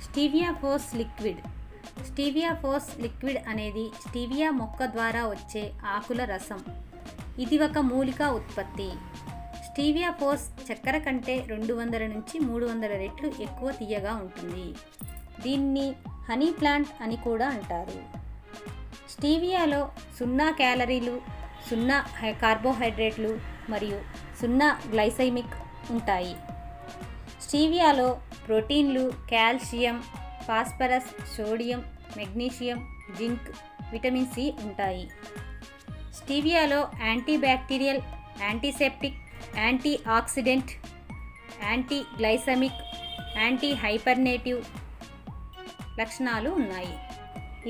Stevia ఫోస్ liquid. Stevia ఫోస్ liquid అనేది stevia మొక్క ద్వారా వచ్చే ఆకుల రసం. ఇది ఒక మూలికా ఉత్పత్తి. స్టీవియా ఫోస్ చక్కెర కంటే 200 నుంచి 300 రెట్లు ఎక్కువ తియ్యగా ఉంటుంది. దీన్ని హనీ ప్లాంట్ అని కూడా అంటారు. స్టీవియాలో 0 క్యాలరీలు, 0 కార్బోహైడ్రేట్లు మరియు 0 గ్లైసెమిక్ ఉంటాయి. స్టీవియాలో ప్రోటీన్లు, calcium, phosphorus, sodium, magnesium, zinc, vitamin C ఉంటాయి. స్టీవియాలో antibacterial, antiseptic, antioxidant, anti glycemic, anti hypertensive లక్షణాలు ఉన్నాయి.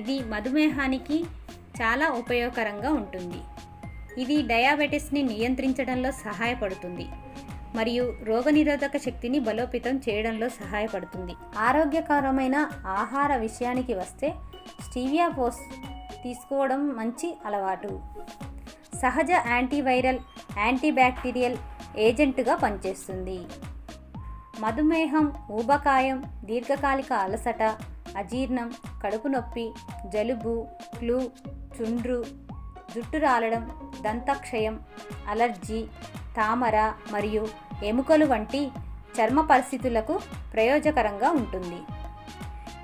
ఇది మధుమేహానికి చాలా ఉపయోగకరంగా ఉంటుంది. ఇది డయాబెటిస్ని నియంత్రించడంలో సహాయపడుతుంది మరియు రోగనిరోధక శక్తిని బలోపేతం చేయడంలో సహాయపడుతుంది. ఆరోగ్యకరమైన ఆహార విషయానికి వస్తే స్టీవియా ఫోస్ తీసుకోవడం మంచి అలవాటు. సహజ యాంటీవైరల్, యాంటీబ్యాక్టీరియల్ ఏజెంట్గా పనిచేస్తుంది. మధుమేహం, ఊబకాయం, దీర్ఘకాలిక అలసట, అజీర్ణం, కడుపు నొప్పి, జలుబు, ఫ్లూ, చుండ్రు, జుట్టు రాలడం, దంతక్షయం, అలర్జీ, తామర మరియు ఎముకలు వంటి చర్మ పరిస్థితులకు ప్రయోజకరంగా ఉంటుంది.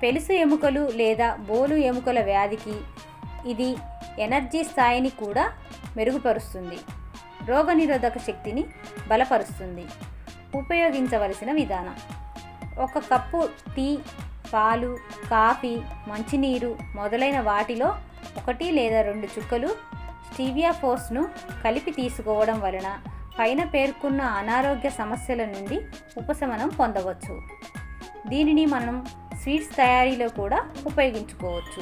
పెలుసు ఎముకలు లేదా బోలు ఎముకల వ్యాధికి ఇది ఎనర్జీ స్థాయిని కూడా మెరుగుపరుస్తుంది. రోగనిరోధక శక్తిని బలపరుస్తుంది. ఉపయోగించవలసిన విధానం: 1 కప్పు టీ, పాలు, కాఫీ, మంచినీరు మొదలైన వాటిలో 1 లేదా 2 చుక్కలు స్టీవియా ఫోస్ను కలిపి తీసుకోవడం వలన పైన పేర్కొన్న అనారోగ్య సమస్యల నుండి ఉపశమనం పొందవచ్చు. దీనిని మనం స్వీట్స్ తయారీలో కూడా ఉపయోగించుకోవచ్చు.